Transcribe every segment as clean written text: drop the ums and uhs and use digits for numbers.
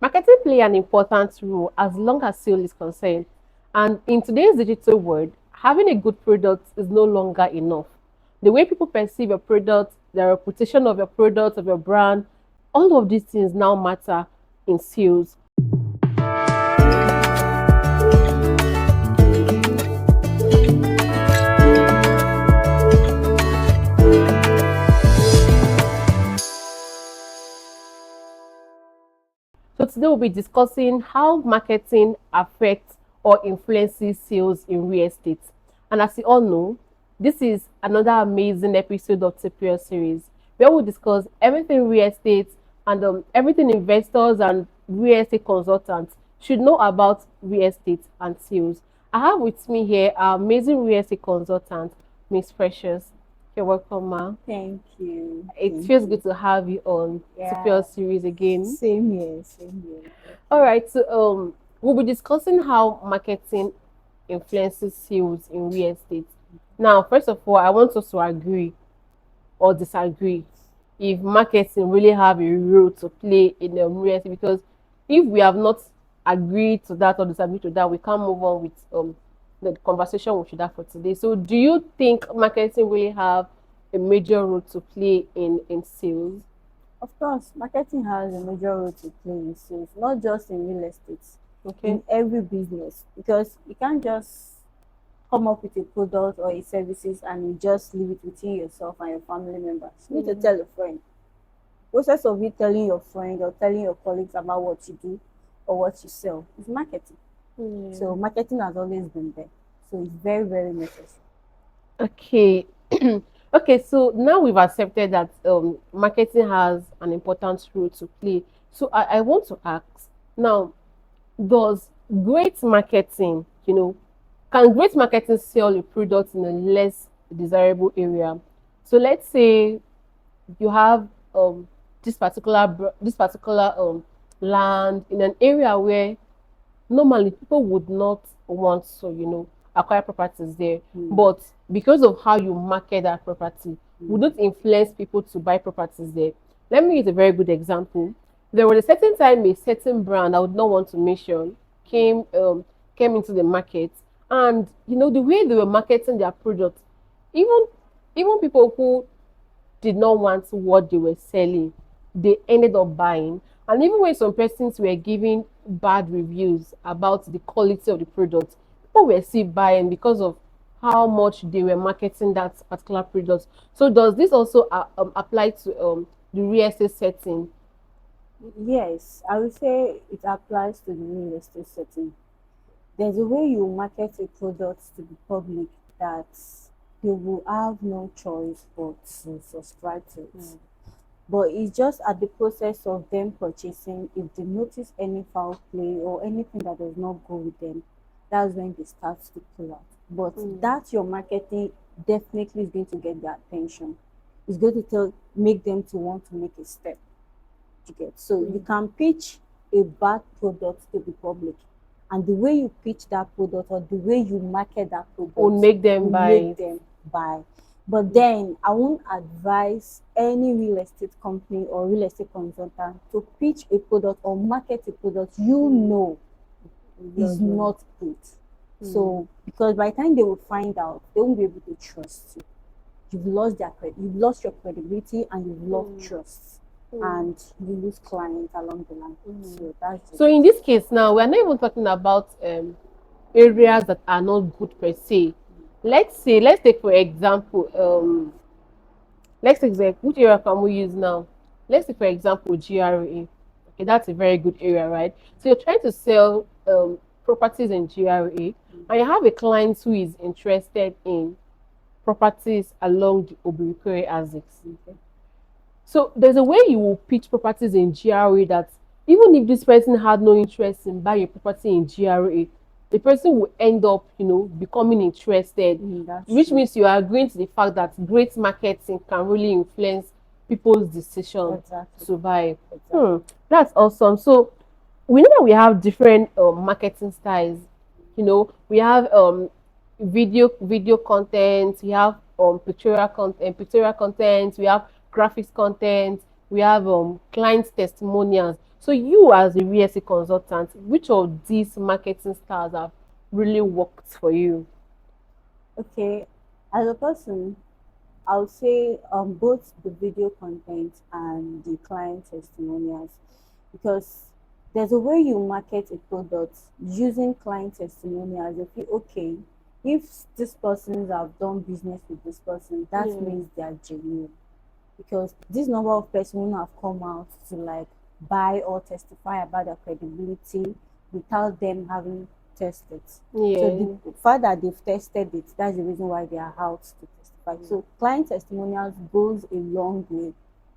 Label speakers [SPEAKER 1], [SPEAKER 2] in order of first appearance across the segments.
[SPEAKER 1] Marketing play an important role as long as sale is concerned. And in today's digital world, having a good product is no longer enough. The way people perceive your product, the reputation of your product, of your brand, all of these things now matter in sales. So today we'll be discussing how marketing affects or influences sales in real estate. And as you all know, this is another amazing episode of TPL series where we'll discuss everything real estate and everything investors and real estate consultants should know about real estate and sales. I have with me here our amazing real estate consultant, Miss Precious. You're welcome, ma.
[SPEAKER 2] Thank you.
[SPEAKER 1] It
[SPEAKER 2] Thank
[SPEAKER 1] feels
[SPEAKER 2] you.
[SPEAKER 1] good to have you on TPL
[SPEAKER 2] Yeah.
[SPEAKER 1] series again.
[SPEAKER 2] Same here. Same here. Thank
[SPEAKER 1] All
[SPEAKER 2] you.
[SPEAKER 1] right, so we'll be discussing how marketing influences sales in real estate. Now, first of all, I want us to agree or disagree if marketing really have a role to play in the real estate, because if we have not agreed to that or disagreed to that, we can't move on with the conversation we should have for today. So, do you think marketing really have a major role to play in sales?
[SPEAKER 2] Of course, marketing has a major role to play in sales, not just in real estate,
[SPEAKER 1] Okay.
[SPEAKER 2] in every business. Because you can't just come up with a product or a services and you just leave it within yourself and your family members. You need to
[SPEAKER 1] Mm.
[SPEAKER 2] tell a friend. Process of you telling your friend or telling your colleagues about what you do or what you sell is marketing. So
[SPEAKER 1] Mm.
[SPEAKER 2] marketing has always been there. So it's very, very necessary.
[SPEAKER 1] Okay. Okay, so now we've accepted that marketing has an important role to play. So I want to ask now, does great marketing, can great marketing sell a product in a less desirable area? So let's say you have this particular land in an area where normally people would not want to, acquire properties there.
[SPEAKER 2] Hmm.
[SPEAKER 1] But because of how you market that property, would
[SPEAKER 2] Hmm.
[SPEAKER 1] it influence people to buy properties there? Let me use a very good example. There was a certain time a certain brand I would not want to mention came into the market, and the way they were marketing their product, even even people who did not want what they were selling, they ended up buying. And even when some persons were giving bad reviews about the quality of the product, people were still buying because of how much they were marketing that particular product. So does this also apply to the real estate setting?
[SPEAKER 2] Yes, I would say it applies to the real estate setting. There's a way you market a product to the public that they will have no choice but to subscribe to it.
[SPEAKER 1] Mm.
[SPEAKER 2] But it's just at the process of them purchasing, if they notice any foul play or anything that does not go with them, that's when they start to pull out. But
[SPEAKER 1] Mm.
[SPEAKER 2] that your marketing definitely is going to get their attention. It's going to make them to want to make a step to get. So you
[SPEAKER 1] Mm.
[SPEAKER 2] can pitch a bad product to the public, and the way you pitch that product or the way you market that
[SPEAKER 1] Would
[SPEAKER 2] product
[SPEAKER 1] make them
[SPEAKER 2] will
[SPEAKER 1] buy
[SPEAKER 2] make
[SPEAKER 1] it.
[SPEAKER 2] them buy. But
[SPEAKER 1] Mm.
[SPEAKER 2] then I won't advise any real estate company or real estate consultant to pitch a product or market a product you
[SPEAKER 1] Mm.
[SPEAKER 2] know is
[SPEAKER 1] No.
[SPEAKER 2] not good.
[SPEAKER 1] Mm.
[SPEAKER 2] So because by the time they will find out, they won't be able to trust you. You've lost your credibility and you've lost
[SPEAKER 1] Mm.
[SPEAKER 2] trust,
[SPEAKER 1] Mm.
[SPEAKER 2] and you lose clients along the line.
[SPEAKER 1] Mm.
[SPEAKER 2] So that's
[SPEAKER 1] So
[SPEAKER 2] just
[SPEAKER 1] in this case now, we're not even talking about areas that are not good per se. Let's take for example, let's take which area can we use now? Let's take for example GRA. Okay, that's a very good area, right? So you're trying to sell properties in GRA, and you have a client who is interested in properties along the Obirikere axis.
[SPEAKER 2] okay.
[SPEAKER 1] So there's a way you will pitch properties in GRA that even if this person had no interest in buying a property in GRA, the person will end up, becoming interested,
[SPEAKER 2] That's
[SPEAKER 1] which
[SPEAKER 2] true.
[SPEAKER 1] means you are agreeing to the fact that great marketing can really influence people's decision
[SPEAKER 2] Exactly.
[SPEAKER 1] to buy. Hmm,
[SPEAKER 2] Exactly.
[SPEAKER 1] that's awesome. So we know that we have different marketing styles. We have video content, we have pictorial content, we have graphics content, we have client testimonials. So you as a real estate consultant, which of these marketing styles have really worked for you?
[SPEAKER 2] Okay, as a person, I would say both the video content and the client testimonials, because there's a way you market a product using client testimonials. If you okay, if this persons have done business with this person, that
[SPEAKER 1] Yeah.
[SPEAKER 2] means they are genuine. Because this number of persons have come out to like buy or testify about their credibility without them having tested. So the
[SPEAKER 1] Yeah.
[SPEAKER 2] fact that they've tested it, that's the reason why they are out to testify. So client testimonials goes a long way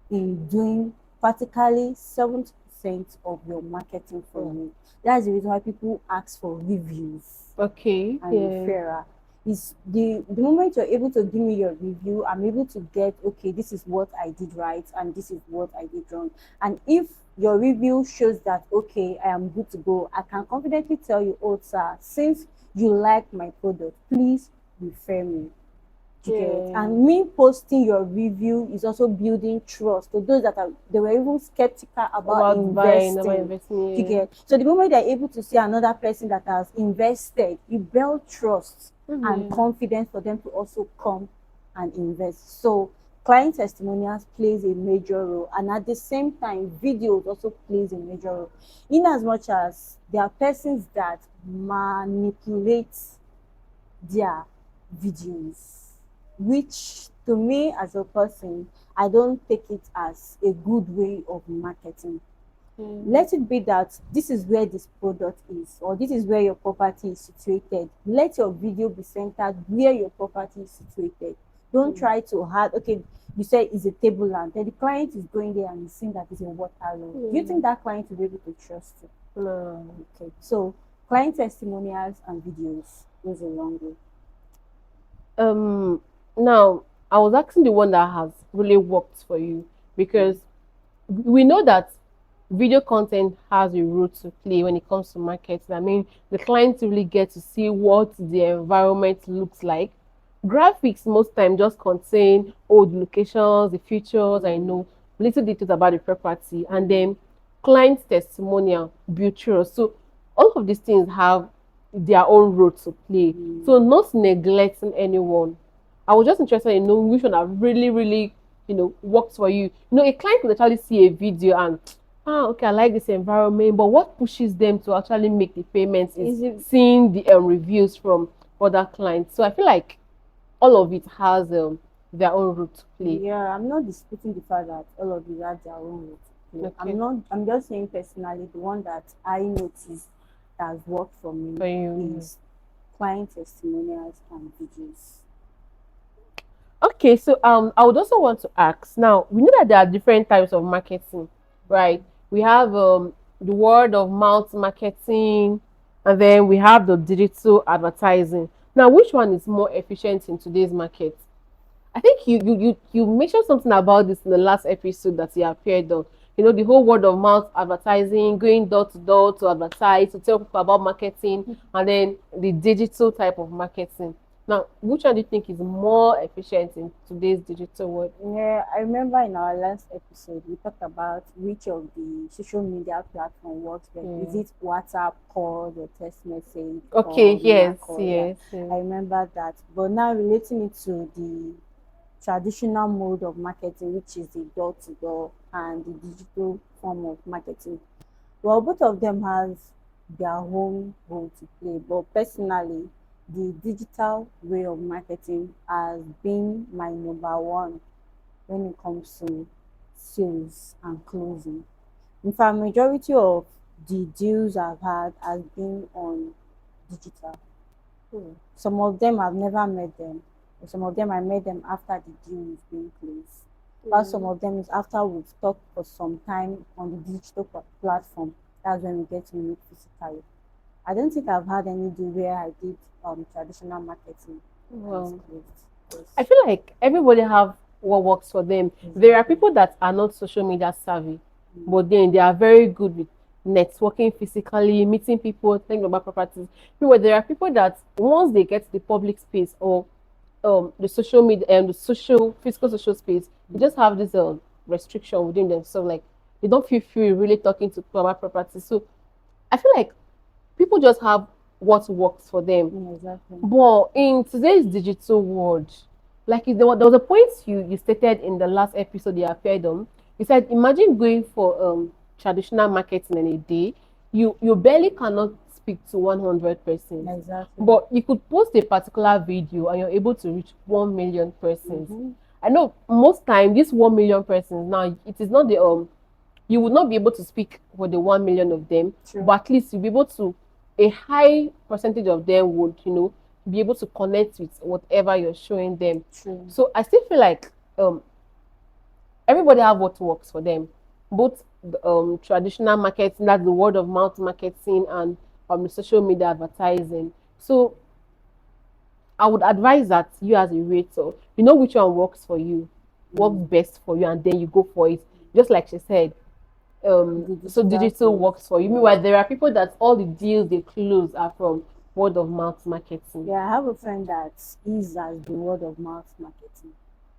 [SPEAKER 2] in doing practically 70% of your marketing for
[SPEAKER 1] Yeah.
[SPEAKER 2] you. That's the reason why people ask for reviews
[SPEAKER 1] Okay.
[SPEAKER 2] and
[SPEAKER 1] Yeah.
[SPEAKER 2] referral. Is the moment you're able to give me your review, I'm able to get, okay, this is what I did right and this is what I did wrong. And if your review shows that okay, I am good to go, I can confidently tell you, oh sir, since you like my product, please refer me. You get?
[SPEAKER 1] Yeah.
[SPEAKER 2] And me posting your review is also building trust to those that are they were even skeptical about
[SPEAKER 1] About buying, about
[SPEAKER 2] investing. You
[SPEAKER 1] investing.
[SPEAKER 2] get? So the moment they're able to see another person that has invested, you build trust
[SPEAKER 1] Yeah.
[SPEAKER 2] and
[SPEAKER 1] Yeah.
[SPEAKER 2] confidence for them to also come and invest. So client testimonials plays a major role, and at the same time videos also plays a major role, in as much as there are persons that manipulate their videos, which to me as a person, I don't take it as a good way of marketing.
[SPEAKER 1] Yeah.
[SPEAKER 2] Let it be that this is where this product is, or this is where your property is situated. Let your video be centered where your property is situated. Don't try to hard, okay, you say it's a table land, then the client is going there and seeing that it's a water road. Do you
[SPEAKER 1] Yeah.
[SPEAKER 2] think that client will be able to trust you?
[SPEAKER 1] No.
[SPEAKER 2] Okay, so client testimonials and videos goes a long way.
[SPEAKER 1] Um. Now, I was asking the one that has really worked for you because we know that video content has a role to play when it comes to marketing. I mean, the clients really get to see what the environment looks like. Graphics most time just contain old locations, the features, I
[SPEAKER 2] Mm,
[SPEAKER 1] know little details about the property, and
[SPEAKER 2] mm,
[SPEAKER 1] then client testimonial, build trust. So all of these things have their own role to play.
[SPEAKER 2] mm.
[SPEAKER 1] So not neglecting anyone. I was just interested in knowing which one have really, really, works for you. A client could actually see a video and okay, I like this environment, but what pushes them to actually make the payments is
[SPEAKER 2] Is it?
[SPEAKER 1] seeing the reviews from other clients. So I feel like all of it has their own role to play.
[SPEAKER 2] Yeah, I'm not disputing the fact that all of you have their own way to play. I'm
[SPEAKER 1] Okay,
[SPEAKER 2] not. I'm just saying personally, the one that I noticed that has worked for me
[SPEAKER 1] for you.
[SPEAKER 2] is client testimonials and videos.
[SPEAKER 1] Okay, so I would also want to ask. Now we know that there are different types of marketing, right? We have the word of mouth marketing, and then we have the digital advertising. Now, which one is more efficient in today's market? I think you mentioned something about this in the last episode that you appeared on. The whole word of mouth advertising, going door to door to advertise, to tell people about marketing, and then the digital type of marketing. Now, which one do you think is more efficient in today's digital world?
[SPEAKER 2] Yeah, I remember in our last episode we talked about which of the social media platform works better. Is
[SPEAKER 1] Yeah.
[SPEAKER 2] it WhatsApp, call, or text message,
[SPEAKER 1] Okay.
[SPEAKER 2] or
[SPEAKER 1] Yes.
[SPEAKER 2] call? Yeah,
[SPEAKER 1] Yes.
[SPEAKER 2] I
[SPEAKER 1] Yes.
[SPEAKER 2] remember that. But now relating it to the traditional mode of marketing, which is the door to door, and the digital form of marketing. Well, both of them have their own role to play, but personally, the digital way of marketing has been my number one when it comes to sales and closing. In fact, majority of the deals I've had has been on digital.
[SPEAKER 1] Hmm.
[SPEAKER 2] Some of them I've never met them. Some of them I met them after the deal is being closed. While some
[SPEAKER 1] Hmm.
[SPEAKER 2] of them is after we've talked for some time on the digital platform. That's when we get to meet physically. I don't think I've had any deal where I did traditional marketing and it's
[SPEAKER 1] Well,
[SPEAKER 2] closed.
[SPEAKER 1] I
[SPEAKER 2] Yes,
[SPEAKER 1] feel like everybody have what works for them. There are
[SPEAKER 2] exactly.
[SPEAKER 1] people that are not social media savvy,
[SPEAKER 2] Mm.
[SPEAKER 1] but then they are very good with networking physically, meeting people, thinking about properties. Meanwhile, there are people that once they get to the public space or the social media and the social physical social space, they
[SPEAKER 2] Mm.
[SPEAKER 1] just have this restriction within themselves. Like they don't feel free really talking to people about property. So I feel like people just have what works for them.
[SPEAKER 2] Yeah, exactly.
[SPEAKER 1] But in today's digital world, like there was a point you stated in the last episode you appeared on. You said, imagine going for traditional marketing in a day. You barely cannot speak to 100 persons,
[SPEAKER 2] Exactly.
[SPEAKER 1] but you could post a particular video and you're able to reach 1 million persons.
[SPEAKER 2] Mm-hmm.
[SPEAKER 1] I know most time this 1 million persons now it is not the you would not be able to speak for the 1 million of them,
[SPEAKER 2] True.
[SPEAKER 1] but at least you'll be able to, a high percentage of them would, be able to connect with whatever you're showing them.
[SPEAKER 2] True.
[SPEAKER 1] So I still feel like everybody have what works for them, both the, traditional marketing, that's the word of mouth marketing, and the social media advertising. So I would advise that you as a creator, you know which one works for you, works
[SPEAKER 2] Mm.
[SPEAKER 1] best for you, and then you go for it. Just like she said,
[SPEAKER 2] The
[SPEAKER 1] so
[SPEAKER 2] digital
[SPEAKER 1] digital
[SPEAKER 2] tools.
[SPEAKER 1] works for you.
[SPEAKER 2] Yeah.
[SPEAKER 1] Meanwhile, there are people that all the deals they close are from word of mouth marketing.
[SPEAKER 2] Yeah, I have a friend that is as the word of mouth marketing.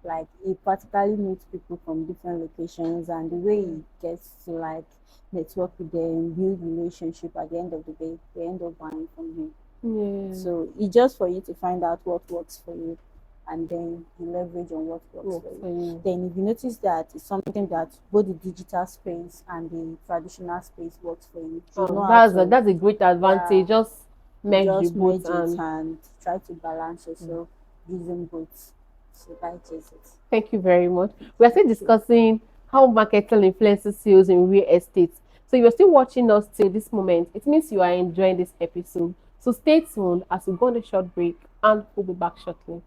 [SPEAKER 2] Like he practically meets people from different locations, and the way he gets to like network with them, build relationship, at the end of the day, they end up buying from him.
[SPEAKER 1] Yeah,
[SPEAKER 2] So it's just for you to find out what works for you, and then you leverage on what works for
[SPEAKER 1] works
[SPEAKER 2] you.
[SPEAKER 1] for you.
[SPEAKER 2] Then if you notice that it's something that both the digital space and the traditional space works for you, you know how
[SPEAKER 1] That's a
[SPEAKER 2] to,
[SPEAKER 1] that's a great
[SPEAKER 2] yeah,
[SPEAKER 1] advantage. Just merge the
[SPEAKER 2] just
[SPEAKER 1] both
[SPEAKER 2] merge it
[SPEAKER 1] and
[SPEAKER 2] and try to balance yourself using both. So that is it.
[SPEAKER 1] thank you very much. We are still
[SPEAKER 2] Thank you.
[SPEAKER 1] discussing how marketing influences sales in real estate. So if you're still watching us till this moment, it means you are enjoying this episode. So stay tuned as we go on a short break and we'll be back shortly.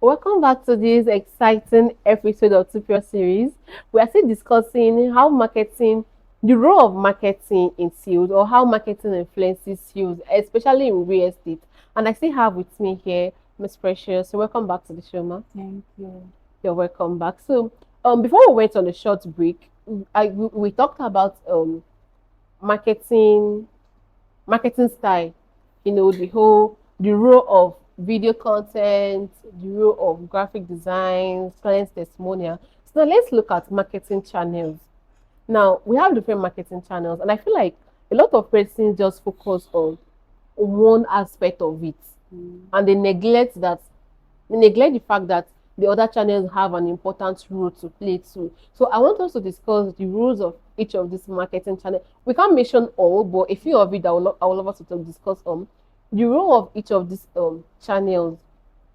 [SPEAKER 1] Welcome back to this exciting episode of TPL series. We are still discussing how marketing, the role of marketing in sales, or how marketing influences sales, especially in real estate. And I still have with me here Miss Precious. So welcome back to the show, ma.
[SPEAKER 2] Thank you.
[SPEAKER 1] You're welcome back. So, before we went on a short break, we talked about marketing marketing style, the role of video content, the role of graphic design, client testimonial. So now let's look at marketing channels. Now we have different marketing channels, and I feel like a lot of persons just focus on one aspect of it,
[SPEAKER 2] Mm.
[SPEAKER 1] and they neglect the fact that the other channels have an important role to play too. So I want us to discuss the rules of each of these marketing channels. We can't mention all, but a few of it I will love us to discuss the role of each of these channels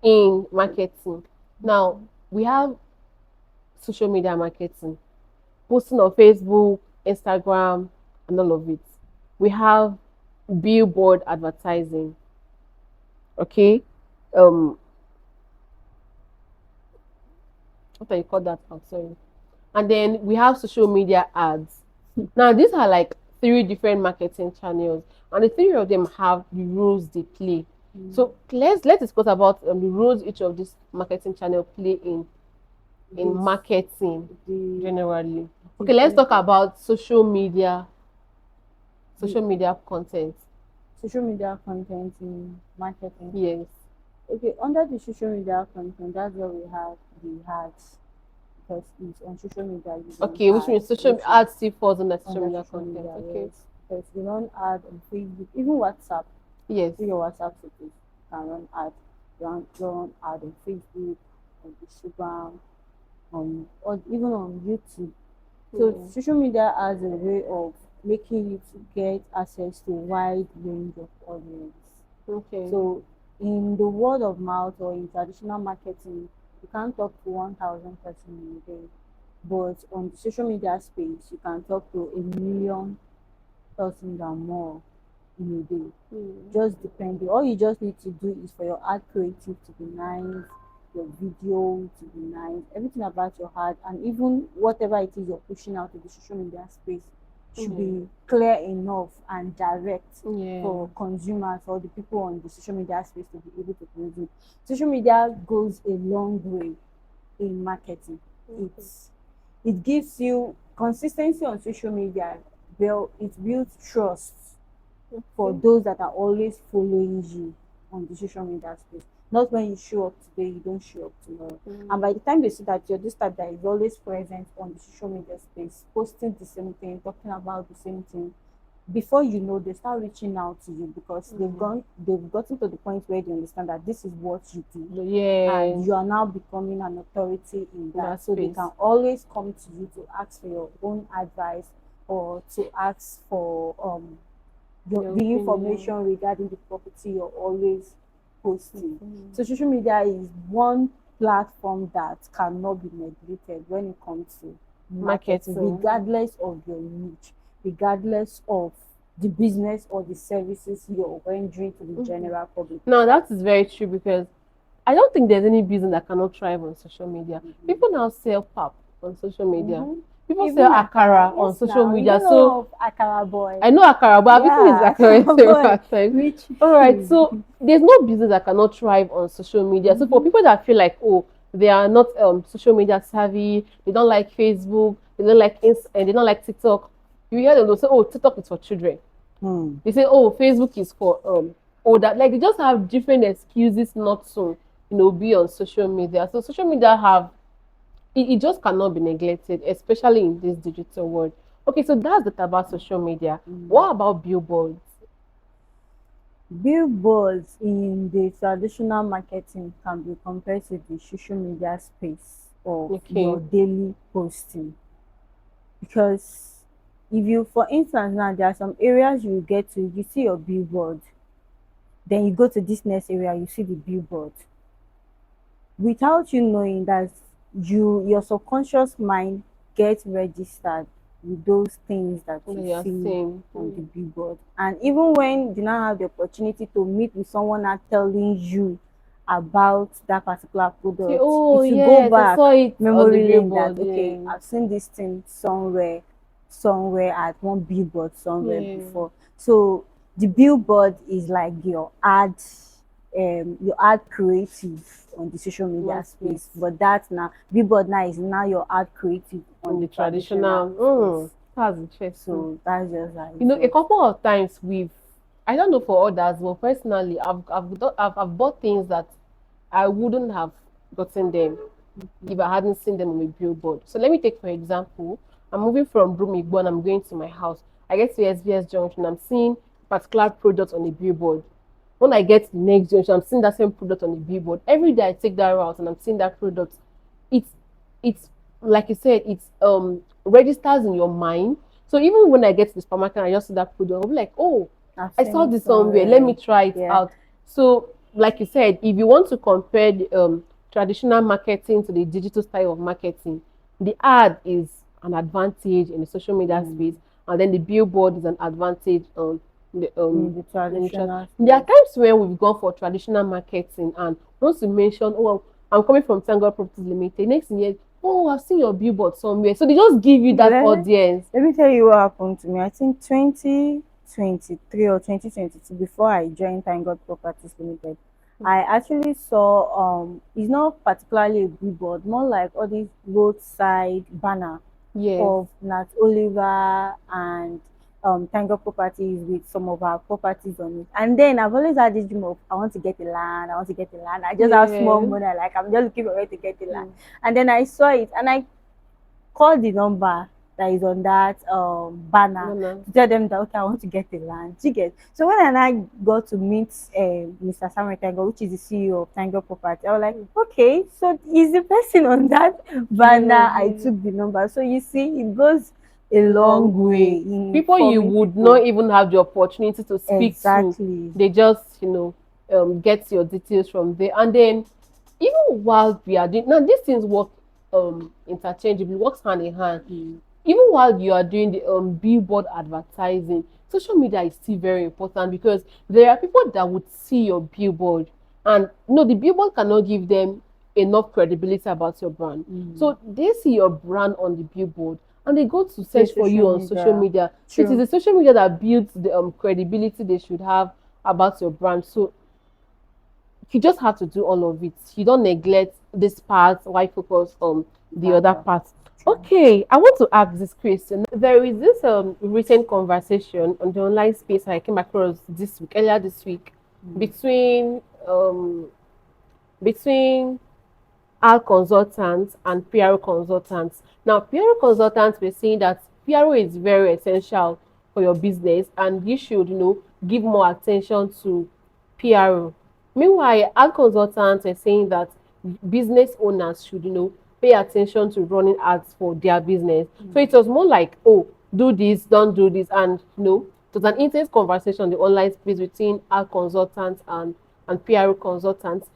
[SPEAKER 1] in marketing. Now we have social media marketing, posting on Facebook, Instagram, and all of it. We have billboard advertising. Okay, um, what do you call that? Oh, sorry. And then we have social media ads. Now these are like three different marketing channels, and the three of them have the roles they play.
[SPEAKER 2] Mm.
[SPEAKER 1] So let's discuss about the roles each of these marketing channel play in
[SPEAKER 2] This
[SPEAKER 1] marketing
[SPEAKER 2] the
[SPEAKER 1] generally. Okay, let's
[SPEAKER 2] different
[SPEAKER 1] talk about
[SPEAKER 2] the
[SPEAKER 1] social media content.
[SPEAKER 2] social media content in marketing.
[SPEAKER 1] Yes.
[SPEAKER 2] Okay, under the social media content, that's where we have the ads, because it's on social media using
[SPEAKER 1] Okay, which means
[SPEAKER 2] ads,
[SPEAKER 1] social
[SPEAKER 2] which is
[SPEAKER 1] ads still falls under social
[SPEAKER 2] under
[SPEAKER 1] media
[SPEAKER 2] social
[SPEAKER 1] content.
[SPEAKER 2] media,
[SPEAKER 1] Okay.
[SPEAKER 2] yes. Yes, you run ad on Facebook, even WhatsApp.
[SPEAKER 1] Yes.
[SPEAKER 2] Through your WhatsApp status, you can run ad, run ad on Facebook, on Instagram, or even on YouTube. So
[SPEAKER 1] Mm.
[SPEAKER 2] social media has a way of making you to get access to a wide range of audience.
[SPEAKER 1] Okay.
[SPEAKER 2] So in the word of mouth or in traditional marketing, you can't talk to 1,000 persons in a day. But on the social media space, you can talk to a million persons and more in a day.
[SPEAKER 1] Mm.
[SPEAKER 2] Just depending. All you just need to do is for your ad creative to be nice, your video to be nice, everything about your ad, and even whatever it is you're pushing out to the social media space should
[SPEAKER 1] Yeah.
[SPEAKER 2] be clear enough and direct
[SPEAKER 1] Yeah.
[SPEAKER 2] for consumers or the people on the social media space to be able to consume. Social media goes a long way in marketing.
[SPEAKER 1] Okay.
[SPEAKER 2] It's it gives you consistency on social media. Well, it builds trust for
[SPEAKER 1] Okay.
[SPEAKER 2] those that are always following you on the social media space. Not when you show up today, you don't show up tomorrow. And by
[SPEAKER 1] Mm.
[SPEAKER 2] the time they see that you're this type that is always present on the social media space, posting the same thing, talking about the same thing, before you know, they start reaching out to you because
[SPEAKER 1] Mm.
[SPEAKER 2] they've gotten to the point where they understand that this is what you do and
[SPEAKER 1] Yeah.
[SPEAKER 2] you are now becoming an authority in
[SPEAKER 1] In
[SPEAKER 2] that.
[SPEAKER 1] that
[SPEAKER 2] So they can
[SPEAKER 1] space.
[SPEAKER 2] always come to you to ask for your own advice or to ask for
[SPEAKER 1] Your
[SPEAKER 2] the
[SPEAKER 1] opinion.
[SPEAKER 2] information regarding the property you're always posting.
[SPEAKER 1] Mm.
[SPEAKER 2] So social media is one platform that cannot be neglected when it comes to marketing,
[SPEAKER 1] Marketing.
[SPEAKER 2] regardless of your niche, regardless of the business or the services you're rendering to the
[SPEAKER 1] Mhm.
[SPEAKER 2] general public.
[SPEAKER 1] Now that is very true because I don't think there's any business that cannot thrive on social media.
[SPEAKER 2] Mm-hmm.
[SPEAKER 1] People now sell pap on social media.
[SPEAKER 2] Mm-hmm.
[SPEAKER 1] People sell
[SPEAKER 2] Even Akara,
[SPEAKER 1] akara on
[SPEAKER 2] yes,
[SPEAKER 1] social
[SPEAKER 2] now you
[SPEAKER 1] media.
[SPEAKER 2] don't
[SPEAKER 1] So
[SPEAKER 2] know of Akara boy.
[SPEAKER 1] I know akara, but I've eaten his
[SPEAKER 2] Yeah,
[SPEAKER 1] akara
[SPEAKER 2] Akara
[SPEAKER 1] several
[SPEAKER 2] boy,
[SPEAKER 1] times.
[SPEAKER 2] which
[SPEAKER 1] All right, so there's no business that cannot thrive on social media. So for
[SPEAKER 2] mm-hmm.
[SPEAKER 1] people that feel like, oh, they are not social media savvy, they don't like Facebook, they don't like and they don't like TikTok, you hear them they'll say, oh, TikTok is for children.
[SPEAKER 2] Hmm.
[SPEAKER 1] They say, oh, Facebook is for older. Like they just have different excuses not to, be on social media. So social media have it just cannot be neglected, especially in this digital world. Okay, so that's the thing about social media.
[SPEAKER 2] Mm.
[SPEAKER 1] What about billboards?
[SPEAKER 2] Billboards in the traditional marketing can be compared to the social media space of your
[SPEAKER 1] Okay.
[SPEAKER 2] daily posting. Because if you, for instance, now there are some areas you get to, you see your billboard, then you go to this next area, you see the billboard. Without you knowing that your subconscious mind gets registered with those things that
[SPEAKER 1] That
[SPEAKER 2] you
[SPEAKER 1] you are
[SPEAKER 2] see
[SPEAKER 1] saying.
[SPEAKER 2] on the
[SPEAKER 1] Mm.
[SPEAKER 2] billboard. And even when you now have the opportunity to meet with someone now telling you about that particular
[SPEAKER 1] Say,
[SPEAKER 2] product,
[SPEAKER 1] oh
[SPEAKER 2] it will go
[SPEAKER 1] yes, I
[SPEAKER 2] back
[SPEAKER 1] saw it on the
[SPEAKER 2] memory lane that
[SPEAKER 1] billboard.
[SPEAKER 2] okay,
[SPEAKER 1] Yeah.
[SPEAKER 2] I've seen this thing somewhere at one billboard somewhere
[SPEAKER 1] Yeah.
[SPEAKER 2] before. So the billboard is like your ad creative on the social media
[SPEAKER 1] One
[SPEAKER 2] space,
[SPEAKER 1] space
[SPEAKER 2] but that now billboard now is now your ad creative on
[SPEAKER 1] in
[SPEAKER 2] the
[SPEAKER 1] the
[SPEAKER 2] traditional
[SPEAKER 1] traditional.
[SPEAKER 2] space.
[SPEAKER 1] That's interesting.
[SPEAKER 2] So that's just how it
[SPEAKER 1] A
[SPEAKER 2] works.
[SPEAKER 1] couple of times I don't know for others, but personally, I've bought things that I wouldn't have gotten them if I hadn't seen them on a billboard. So let me take for example, I'm moving from Brumigbo and I'm going to my house. I get to SBS Junction, I'm seeing particular product on the billboard. When I get to the next junction, I'm seeing that same product on the billboard. Every day I take that route and I'm seeing that product. It's it's like you said, it's registers in your mind. So even when I get to the supermarket and I just see that product, I'll be like, oh,
[SPEAKER 2] I've
[SPEAKER 1] I
[SPEAKER 2] seen
[SPEAKER 1] saw
[SPEAKER 2] it
[SPEAKER 1] this somewhere. Let me
[SPEAKER 2] somewhere.
[SPEAKER 1] try it
[SPEAKER 2] Yeah.
[SPEAKER 1] out. So, like you said, if you want to compare the traditional marketing to the digital style of marketing, the ad is an advantage in the social media
[SPEAKER 2] Mm.
[SPEAKER 1] space, and then the billboard is an advantage on the
[SPEAKER 2] In the traditional
[SPEAKER 1] there are
[SPEAKER 2] space.
[SPEAKER 1] times when we've gone for traditional marketing, and once you mention, oh, I'm coming from Tango Properties Limited, next thing you, oh, I've seen your billboard somewhere. So they just give you that
[SPEAKER 2] Let,
[SPEAKER 1] audience.
[SPEAKER 2] let me tell you what happened to me. I think 2023 or 2022, before I joined Thank God Properties Limited, I actually saw it's not particularly a billboard, more like all these roadside banner
[SPEAKER 1] Yes.
[SPEAKER 2] of Nat Oliver and Tango Properties with some of our properties on it. And then I've always had this dream of I want to get the land, I want to get the land. I just have small
[SPEAKER 1] Yes.
[SPEAKER 2] money, like I'm just looking for where to get the land.
[SPEAKER 1] Mm.
[SPEAKER 2] And then I saw it and I called the number that is on that banner
[SPEAKER 1] No, no.
[SPEAKER 2] to tell them that okay, I want to get a land. You get. So when I got to meet Mr. Samuel Tango, which is the CEO of Tango Property, I was like, okay, so is the person on that
[SPEAKER 1] You know,
[SPEAKER 2] banner? I took the number. So you see, it goes a
[SPEAKER 1] long
[SPEAKER 2] long way
[SPEAKER 1] way.
[SPEAKER 2] in
[SPEAKER 1] People you
[SPEAKER 2] informing
[SPEAKER 1] would
[SPEAKER 2] people.
[SPEAKER 1] not even have the opportunity to speak to,
[SPEAKER 2] Exactly.
[SPEAKER 1] they just, get your details from there. And then, even while we are doing now, these things work interchangeably, works hand in hand.
[SPEAKER 2] Mm.
[SPEAKER 1] Even while you are doing the billboard advertising, social media is still very important because there are people that would see your billboard, and no, the billboard cannot give them enough credibility about your brand.
[SPEAKER 2] Mm.
[SPEAKER 1] So they see your brand on the billboard and they go to
[SPEAKER 2] The
[SPEAKER 1] search for you
[SPEAKER 2] social
[SPEAKER 1] on social
[SPEAKER 2] media.
[SPEAKER 1] media. So it is
[SPEAKER 2] True.
[SPEAKER 1] the social media that builds the credibility they should have about your brand. So you just have to do all of it. You don't neglect this part. Why focus on the other
[SPEAKER 2] Rather.
[SPEAKER 1] part?
[SPEAKER 2] True.
[SPEAKER 1] Okay, I want to ask this question. There is this recent conversation on the online space I came across this week, earlier this week,
[SPEAKER 2] Mm.
[SPEAKER 1] between um between our consultants and PRO consultants. Now, PRO consultants were saying that PRO is very essential for your business and you should, give more attention to PRO. Meanwhile, ad consultants are saying that business owners should, pay attention to running ads for their business. So it
[SPEAKER 2] Mm.
[SPEAKER 1] was more like, oh, do this, don't do this, and it was an intense conversation on the online space between ad consultants and PRO consultants.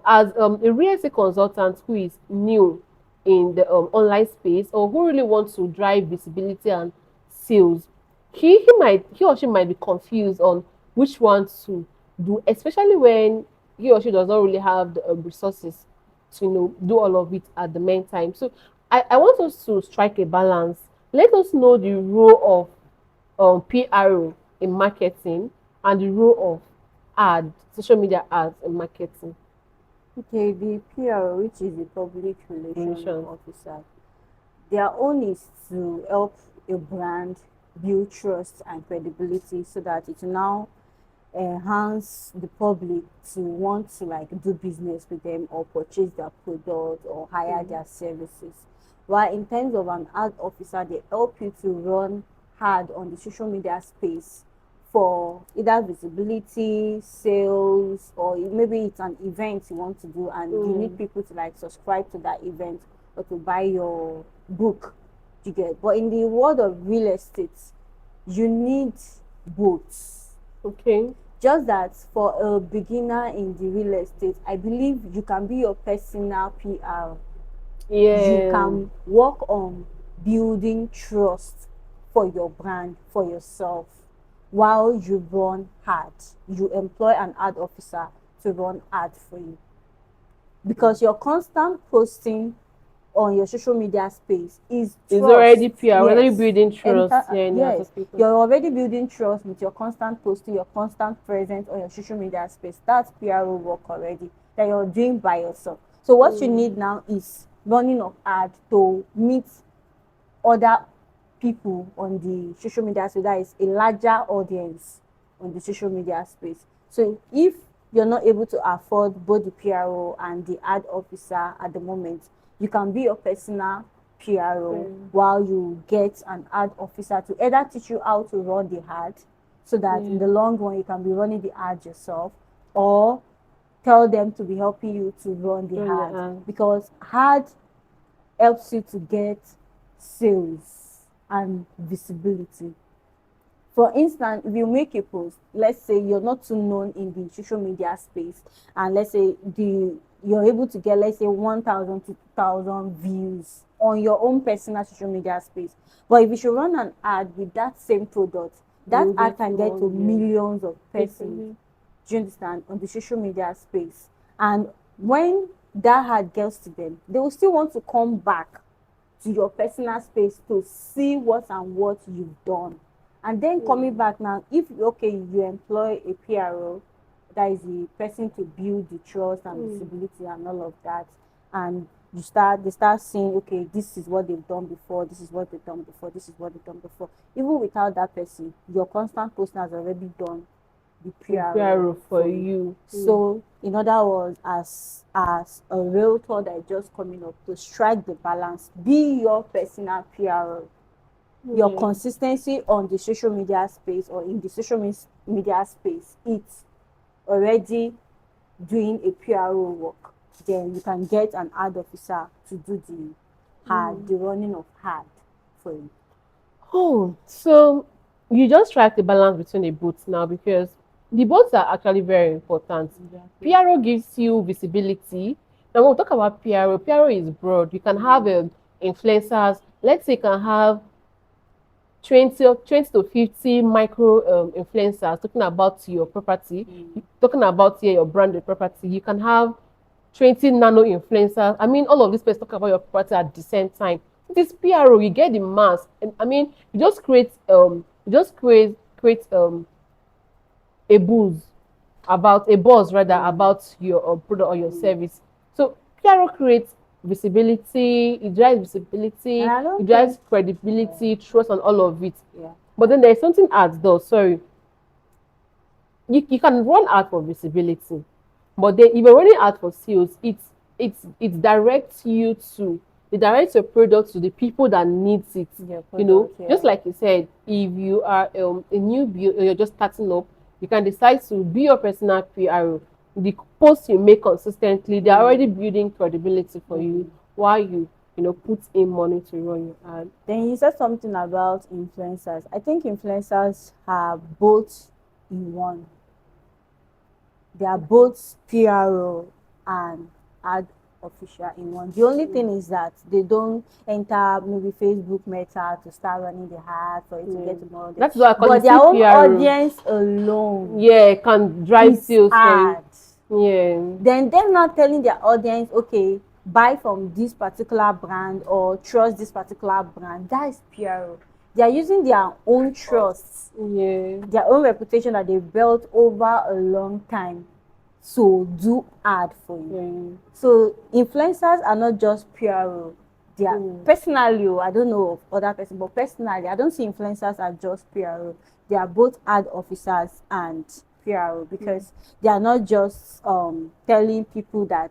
[SPEAKER 1] As a real estate consultant who is new in the online space or who really wants to drive visibility and sales, he or she might be confused on which one to do, especially when he or she does not really have the resources to do all of it at the meantime. So I want us to strike a balance. Let us know the role of PRO in marketing and the role of social media ads in marketing.
[SPEAKER 2] Okay, the PR, which is the public relation
[SPEAKER 1] Commission.
[SPEAKER 2] officer, their own is to help a brand build trust and credibility so that it will now enhance the public to want to like do business with them or purchase their product or hire
[SPEAKER 1] Mm.
[SPEAKER 2] their services. While in terms of an ad officer, they help you to run hard on the social media space for either visibility, sales, or maybe it's an event you want to do and you need
[SPEAKER 1] Mm.
[SPEAKER 2] people to like subscribe to that event or to buy your book. You get, but in the world of real estate, you need both.
[SPEAKER 1] Okay.
[SPEAKER 2] Just that for a beginner in the real estate, I believe you can be your personal PR. You
[SPEAKER 1] Yeah.
[SPEAKER 2] can work on building trust for your brand, for yourself, while you run hard. You employ an ad officer to run ad for you because your constant posting on your social media space is
[SPEAKER 1] It's
[SPEAKER 2] trust.
[SPEAKER 1] already PR. We're already
[SPEAKER 2] Yes.
[SPEAKER 1] building trust
[SPEAKER 2] Enter
[SPEAKER 1] here in the
[SPEAKER 2] yes.
[SPEAKER 1] people.
[SPEAKER 2] You're already building trust with your constant posting, your constant presence on your social media space. That's PR work already that you're doing by yourself. So what you
[SPEAKER 1] Mm.
[SPEAKER 2] need now is running of ad to meet other people on the social media space. That is a larger audience on the social media space. So if you're not able to afford both the PRO and the ad officer at the moment, you can be your personal PRO
[SPEAKER 1] Mm.
[SPEAKER 2] while you get an ad officer to either teach you how to run the ad so that in
[SPEAKER 1] Yeah.
[SPEAKER 2] the long run you can be running the ad yourself, or tell them to be helping you to run the
[SPEAKER 1] Run the
[SPEAKER 2] ad
[SPEAKER 1] ad.
[SPEAKER 2] because ad helps you to get sales and visibility. For instance, if you make a post, let's say you're not too known in the social media space, and let's say the you're able to get, let's say, 1,000 to 2,000 views on your own personal social media space. But if you should run an ad with that same product, that
[SPEAKER 1] You
[SPEAKER 2] ad
[SPEAKER 1] get
[SPEAKER 2] can get
[SPEAKER 1] more,
[SPEAKER 2] to
[SPEAKER 1] yeah.
[SPEAKER 2] millions of persons.
[SPEAKER 1] People.
[SPEAKER 2] Do you understand? On the social media space. And when that ad gets to them, they will still want to come back to your personal space to see what and what you've done. And then coming
[SPEAKER 1] Mm.
[SPEAKER 2] back now, if okay, you employ a PRO, that is the person to build the trust and
[SPEAKER 1] Mm.
[SPEAKER 2] visibility and all of that, and they start saying, okay, this is what they've done before, this is what they've done before, this is what they've done before. Even without that person, your constant posting has already done the
[SPEAKER 1] The
[SPEAKER 2] PRO
[SPEAKER 1] PR for
[SPEAKER 2] for you.
[SPEAKER 1] you. Mm.
[SPEAKER 2] So, in other words, as a realtor that is just coming up to strike the balance, be your personal PRO. Your
[SPEAKER 1] Yeah.
[SPEAKER 2] consistency on the social media space or in the media space, it's already doing a PRO work. Then you can get an ad officer to do the running of ad for you.
[SPEAKER 1] Oh, so you just strike the balance between the both now because the both are actually very important.
[SPEAKER 2] Exactly.
[SPEAKER 1] PRO gives you visibility. Now, when we talk about PRO is broad. You can have influencers. Let's say you can have 20 to 50 micro influencers talking about your property, talking about your branded property. You can have 20 nano influencers. I mean, all of these people talk about your property at the same time. This PRO, you get the mass. And I mean, you just create a buzz rather about your product or your service. So PRO creates visibility, it drives
[SPEAKER 2] And
[SPEAKER 1] visibility,
[SPEAKER 2] I
[SPEAKER 1] it
[SPEAKER 2] don't
[SPEAKER 1] drives
[SPEAKER 2] think,
[SPEAKER 1] credibility, trust, and all of it.
[SPEAKER 2] yeah,
[SPEAKER 1] But then there's something ads though. Sorry, you can run ad for visibility, but then if you're running ad for sales, it directs you to it directs your product to the people that needs it.
[SPEAKER 2] your
[SPEAKER 1] You know,
[SPEAKER 2] product,
[SPEAKER 1] just
[SPEAKER 2] yeah.
[SPEAKER 1] like you said, if you are a new build or you're just starting up, you can decide to be your personal PR. The posts you make consistently, they're already building credibility for you while you put in money to run your ad.
[SPEAKER 2] Then you said something about influencers. I think influencers are both in one. They are both PRO and ad official in one. The only thing is that they don't enter maybe Facebook Meta to start running the ad for it to get to more audience.
[SPEAKER 1] That's why I call
[SPEAKER 2] But
[SPEAKER 1] it
[SPEAKER 2] their own
[SPEAKER 1] CPRO.
[SPEAKER 2] audience alone
[SPEAKER 1] Yeah, can drive
[SPEAKER 2] is
[SPEAKER 1] sales for you.
[SPEAKER 2] ads.
[SPEAKER 1] Yeah.
[SPEAKER 2] Then them not telling their audience, okay, buy from this particular brand or trust this particular brand. That is PRO. They are using their own trust,
[SPEAKER 1] Yeah.
[SPEAKER 2] their own reputation that they've built over a long time, so do ad for you.
[SPEAKER 1] Yeah.
[SPEAKER 2] So influencers are not just PRO. They are
[SPEAKER 1] Mm.
[SPEAKER 2] personally, I don't know of other person, but personally, I don't see influencers as just PRO. They are both ad officers and PRO because they are not just telling people that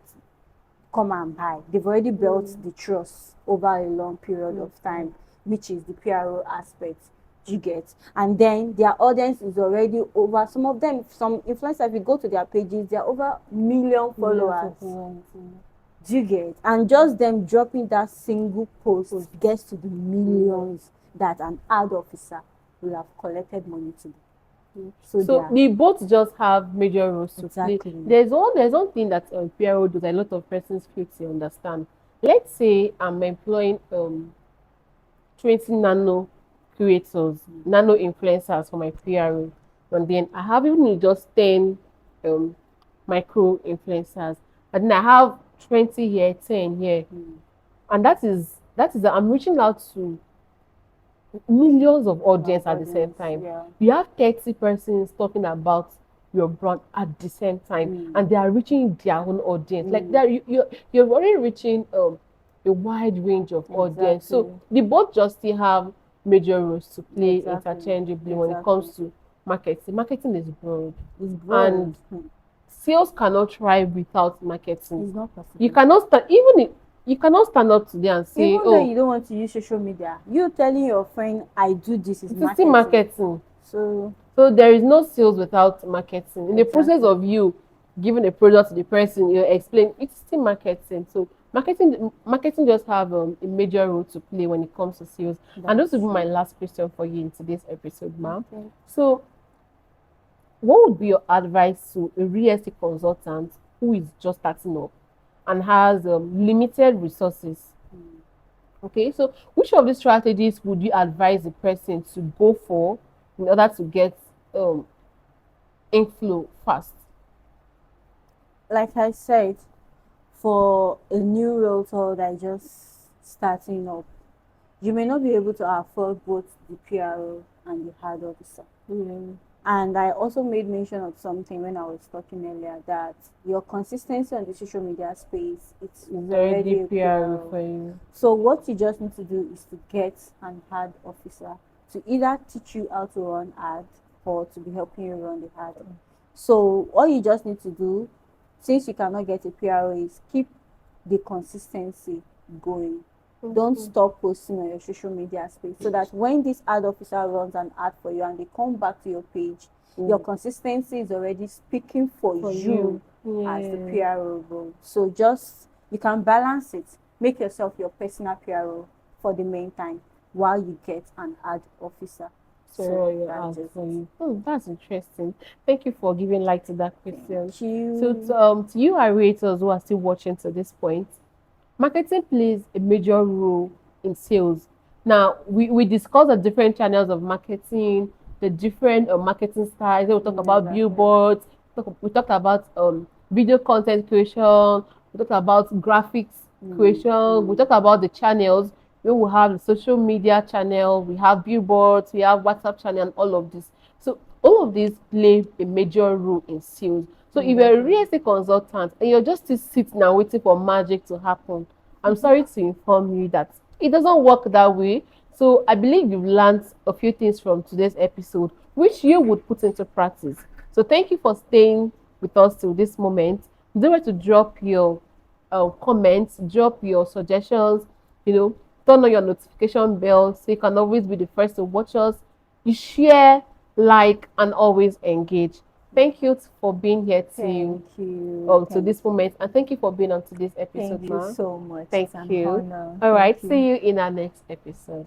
[SPEAKER 2] come and buy. They've already built the trust over a long period of time, which is the PRO aspect. You get, and then their audience is already over. Some of them, some influencers, if you go to their pages, they're over million followers. Do you get? And just them dropping that single post gets to the millions that an ad officer will have collected money to. So they
[SPEAKER 1] So
[SPEAKER 2] are
[SPEAKER 1] the both just have major roles to play.
[SPEAKER 2] exactly.
[SPEAKER 1] There's one thing that PRO does a lot of persons fail to understand. Let's say I'm employing 20 nano creators, nano influencers for my PRO, and then I have even just 10 um micro influencers, and then I have 20 here, 10 here, and that is I'm reaching out to millions of audience at the same time.
[SPEAKER 2] Yeah.
[SPEAKER 1] You have 30 persons talking about your brand at the same time, and they are reaching their own audience. Like that, you're already reaching a wide range of audience. So
[SPEAKER 2] Exactly.
[SPEAKER 1] they both just still have major roles to play
[SPEAKER 2] Exactly.
[SPEAKER 1] interchangeably when it
[SPEAKER 2] Exactly.
[SPEAKER 1] comes to marketing. Marketing is broad,
[SPEAKER 2] It's broad.
[SPEAKER 1] and sales cannot thrive without marketing.
[SPEAKER 2] It's not possible.
[SPEAKER 1] You cannot stand even if, you cannot stand up today and say,
[SPEAKER 2] Even though
[SPEAKER 1] "Oh,
[SPEAKER 2] you don't want to use social media, you telling your friend I do this is
[SPEAKER 1] it is still
[SPEAKER 2] marketing.
[SPEAKER 1] marketing."
[SPEAKER 2] So
[SPEAKER 1] So there is no sales without marketing. In the process
[SPEAKER 2] exactly.
[SPEAKER 1] of you giving a product to the person, you explain it's still marketing. So marketing just have a major role to play when it comes to sales. And this
[SPEAKER 2] That's
[SPEAKER 1] will be my
[SPEAKER 2] true.
[SPEAKER 1] last question for you in today's episode, ma'am.
[SPEAKER 2] Okay.
[SPEAKER 1] So what would be your advice to a real estate consultant who is just starting up and has limited resources? Okay, so which of these strategies would you advise the person to go for in order to get um, inflow fast?
[SPEAKER 2] Like I said, for a new realtor that is just starting up, you may not be able to afford both the PRO and the hard officer.
[SPEAKER 1] Yeah.
[SPEAKER 2] And I also made mention of something when I was talking earlier that your consistency on the social media space, it's
[SPEAKER 1] It's already
[SPEAKER 2] already a
[SPEAKER 1] PR
[SPEAKER 2] PRO.
[SPEAKER 1] for you.
[SPEAKER 2] So what you just need to do is to get an ad officer to either teach you how to run ad or to be helping you run the ad. So all you just need to do, since you cannot get a PRO, is keep the consistency going. Don't
[SPEAKER 1] Mhm.
[SPEAKER 2] stop posting on your social media space so that when this ad officer runs an ad for you and they come back to your page, your
[SPEAKER 1] Mm.
[SPEAKER 2] consistency is already speaking for
[SPEAKER 1] For
[SPEAKER 2] you
[SPEAKER 1] you.
[SPEAKER 2] as the
[SPEAKER 1] Yeah.
[SPEAKER 2] PRO role. So just you can balance it. Make yourself your personal PRO for the meantime while you get an ad officer. So
[SPEAKER 1] So you
[SPEAKER 2] that's
[SPEAKER 1] ask
[SPEAKER 2] just
[SPEAKER 1] for
[SPEAKER 2] it.
[SPEAKER 1] you. That's interesting. Thank you for giving light to that question.
[SPEAKER 2] Thank
[SPEAKER 1] So
[SPEAKER 2] you.
[SPEAKER 1] to you, our creators who are still watching to this point, marketing plays a major role in sales. Now, we discuss the different channels of marketing, the different marketing styles. We talk about
[SPEAKER 2] Exactly.
[SPEAKER 1] billboards, we talk about video content creation, we talk about graphics creation, we talk about the channels. We have the social media channel, we have billboards, we have WhatsApp channel, and all of this. So all of these play a major role in sales. So if you're a
[SPEAKER 2] Exactly.
[SPEAKER 1] real estate consultant and you're just still sitting and waiting for magic to happen, I'm sorry to inform you that it doesn't work that way. So I believe you've learned a few things from today's episode, which you would put into practice. So thank you for staying with us till this moment. Don't forget to drop your comments, drop your suggestions, you know, turn on your notification bell so you can always be the first to watch us. You share, like, and always engage. Thank you for being here
[SPEAKER 2] Thank
[SPEAKER 1] to
[SPEAKER 2] you. Thank
[SPEAKER 1] this
[SPEAKER 2] you.
[SPEAKER 1] moment, and thank you for being on today's episode,
[SPEAKER 2] Thank you
[SPEAKER 1] ma.
[SPEAKER 2] so much.
[SPEAKER 1] Thank
[SPEAKER 2] It's an
[SPEAKER 1] you.
[SPEAKER 2] honor.
[SPEAKER 1] All
[SPEAKER 2] Thank
[SPEAKER 1] right,
[SPEAKER 2] you.
[SPEAKER 1] see you in our next episode.